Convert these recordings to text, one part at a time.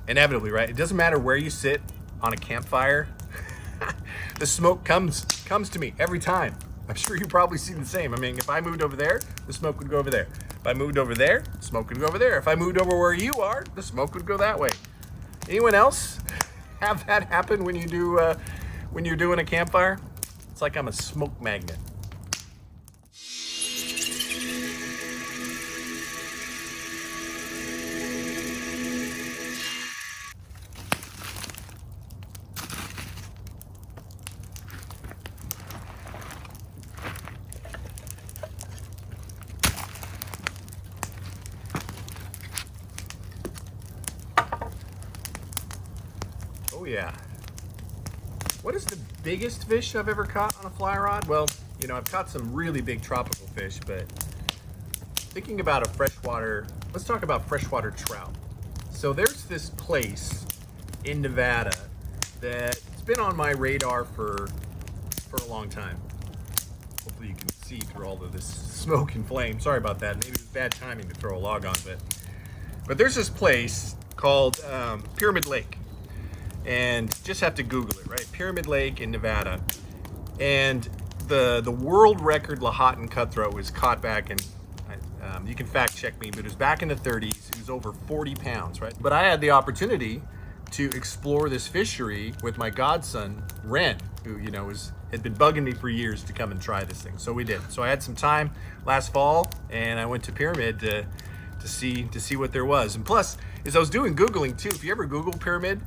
inevitably, right? It doesn't matter where you sit on a campfire. The smoke comes to me every time. I'm sure you probably see the same. I mean, if I moved over there, the smoke would go over there. If I moved over there, the smoke would go over there. If I moved over where you are, the smoke would go that way. Anyone else have that happen when you do when you're doing a campfire? It's like I'm a smoke magnet. Oh yeah. What is the biggest fish I've ever caught on a fly rod? Well, you know, I've caught some really big tropical fish, but thinking about a freshwater, let's talk about freshwater trout. So there's this place in Nevada that's been on my radar for a long time. Hopefully you can see through all of this smoke and flame. Sorry about that. Maybe it was bad timing to throw a log on, but there's this place called Pyramid Lake. And just have to Google it, right? Pyramid Lake in Nevada. And the world record Lahontan Cutthroat was caught back in, you can fact check me, but it was back in the 30s. It was over 40 pounds, right? But I had the opportunity to explore this fishery with my godson, Ren, who, you know, had been bugging me for years to come and try this thing. So we did. So I had some time last fall, and I went to Pyramid to see what there was. And plus, as I was doing Googling too, if you ever Google Pyramid,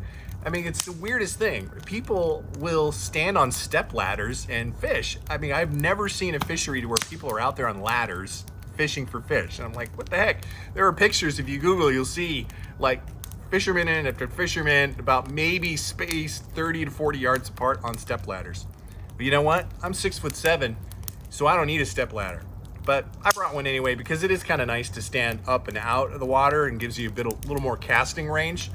I mean, it's the weirdest thing. People will stand on step ladders and fish. I mean, I've never seen a fishery where people are out there on ladders fishing for fish. And I'm like, what the heck? There are pictures, if you Google, you'll see like fishermen after fishermen about maybe spaced 30 to 40 yards apart on step ladders. But you know what? I'm 6'7", so I don't need a step ladder. But I brought one anyway because it is kind of nice to stand up and out of the water and gives you a little more casting range.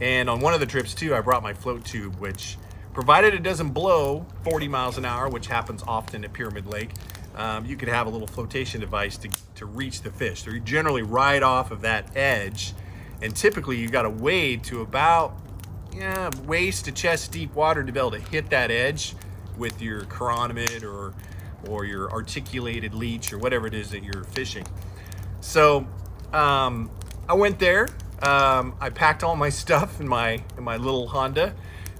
And on one of the trips too, I brought my float tube, which, provided it doesn't blow 40 miles an hour, which happens often at Pyramid Lake, you could have a little flotation device to reach the fish. They're generally right off of that edge, and typically you got to wade to about waist to chest deep water to be able to hit that edge with your chironomid or your articulated leech or whatever it is that you're fishing. So I went there. I packed all my stuff in my little Honda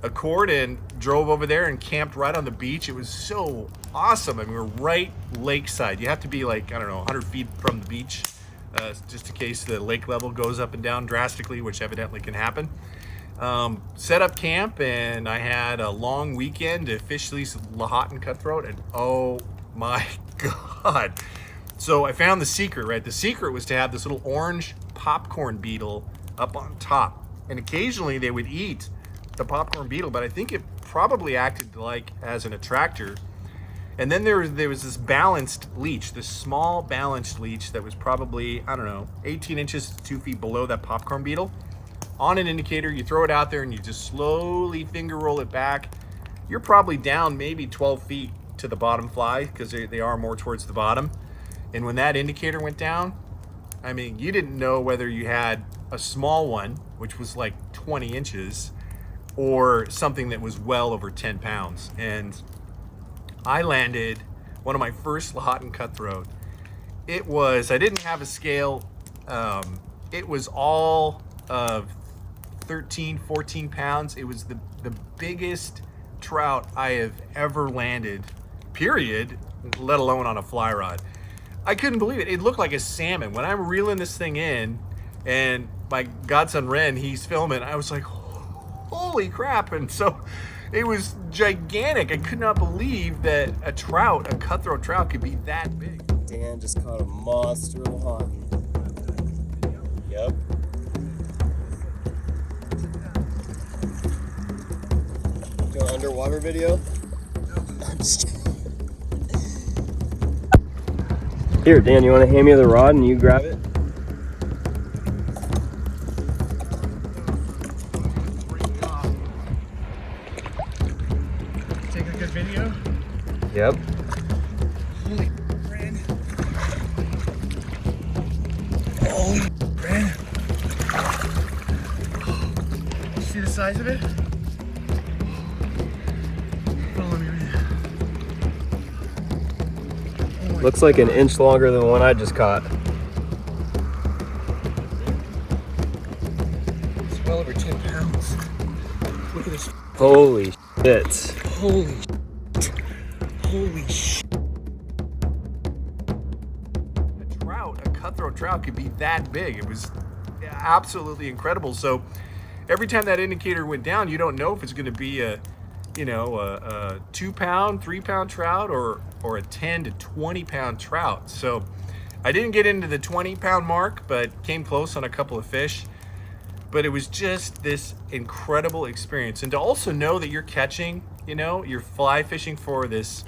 Accord and drove over there and camped right on the beach. It was so awesome. I mean, we're right lakeside. You have to be like, I don't know, 100 feet from the beach, just in case the lake level goes up and down drastically, which evidently can happen. Set up camp, and I had a long weekend to fish these Lahontan Cutthroat, and oh my God. So I found the secret, right? The secret was to have this little orange popcorn beetle up on top, and occasionally they would eat the popcorn beetle, but I think it probably acted like as an attractor. And then there was this balanced leech, this small balanced leech that was probably, I don't know, 18 inches to 2 feet below that popcorn beetle. On an indicator, you throw it out there and you just slowly finger roll it back. You're probably down maybe 12 feet to the bottom fly, because they are more towards the bottom. And when that indicator went down, I mean, you didn't know whether you had a small one, which was like 20 inches, or something that was well over 10 pounds. And I landed one of my first Lahontan Cutthroat. I didn't have a scale. It was all of 13, 14 pounds. It was the biggest trout I have ever landed, period, let alone on a fly rod. I couldn't believe it. It looked like a salmon. When I'm reeling this thing in, and my godson Ren, he's filming, I was like, holy crap. And so it was gigantic. I could not believe that a cutthroat trout could be that big. Dan just caught a monster Lahontan. Yep. You want an underwater video? I'm just kidding. Here, Dan, you want to hand me the rod and you grab it? Take a good video? Yep. Holy Ren. Holy Ren. see the size of it? Follow me, man. Oh Looks like an inch longer than the one I just caught. It's well over 10 pounds. Look at this. Holy shit. Holy shit. Holy shit. A cutthroat trout could be that big. It was absolutely incredible. So every time that indicator went down, you don't know if it's going to be a 2 pound, 3 pound trout or a 10 to 20 pound trout. So I didn't get into the 20 pound mark, but came close on a couple of fish. But it was just this incredible experience. And to also know that you're catching, you're fly fishing for this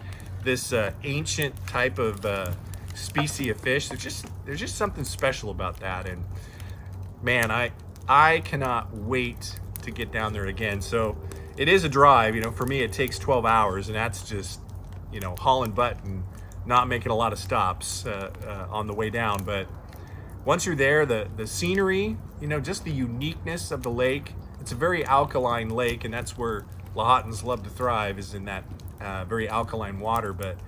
ancient type of species of fish. There's just something special about that. And man, I cannot wait to get down there again. So it is a drive, for me it takes 12 hours, and that's just, hauling butt and not making a lot of stops on the way down. But once you're there, the scenery, just the uniqueness of the lake. It's a very alkaline lake, and that's where Lahotans love to thrive, is in that very alkaline water. But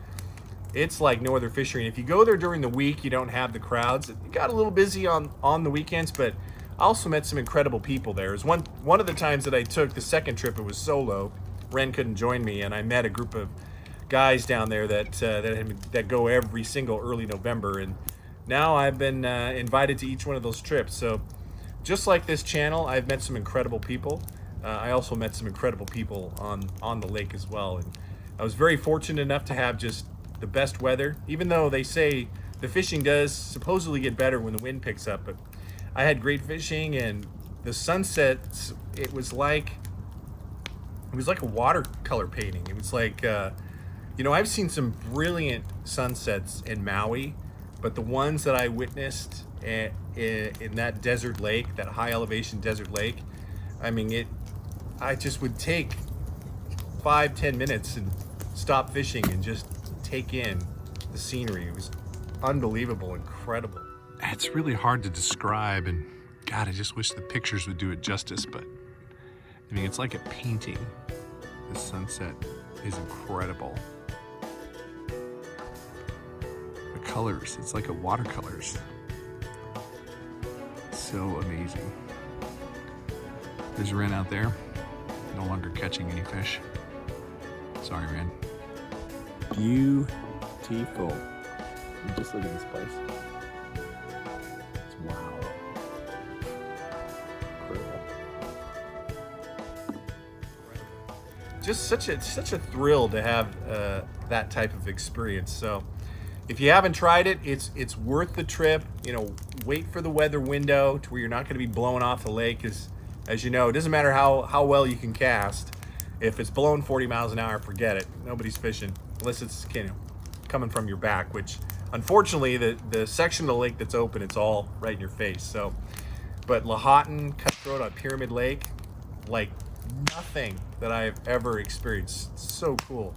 it's like no other fishery. And if you go there during the week, you don't have the crowds. It got a little busy on the weekends, but I also met some incredible people there. It was one of the times that I took the second trip, it was solo. Ren couldn't join me, and I met a group of guys down there that go every single early November. And now I've been invited to each one of those trips. So just like this channel, I've met some incredible people. I also met some incredible people on the lake as well. And I was very fortunate enough to have just the best weather, even though they say the fishing does supposedly get better when the wind picks up. But I had great fishing, and the sunsets, it was like a watercolor painting. It was like, I've seen some brilliant sunsets in Maui, but the ones that I witnessed in that desert lake, that high elevation desert lake, I just would take 5-10 minutes and stop fishing and just take in the scenery. It was unbelievable, incredible. It's really hard to describe, and God, I just wish the pictures would do it justice, but it's like a painting. The sunset is incredible. The colors, it's like a watercolors. So amazing. There's Ren out there, no longer catching any fish. Sorry, Ren. Beautiful. Just look at this place. Wow. Incredible. Just such a thrill to have that type of experience. So if you haven't tried it, it's worth the trip. Wait for the weather window to where you're not going to be blowing off the lake. As you know, it doesn't matter how well you can cast. If it's blowing 40 miles an hour, forget it. Nobody's fishing unless it's coming from your back, which unfortunately the section of the lake that's open, it's all right in your face. So, but Lahontan Cutthroat on Pyramid Lake, like nothing that I've ever experienced. So cool.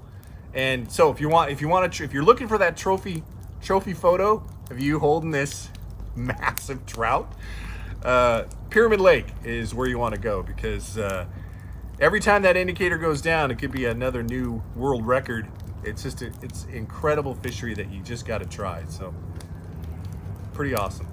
And so if you're looking for that trophy photo of you holding this massive trout, Pyramid Lake is where you want to go, because every time that indicator goes down, it could be another new world record. It's just it's incredible fishery that you just got to try. So pretty awesome.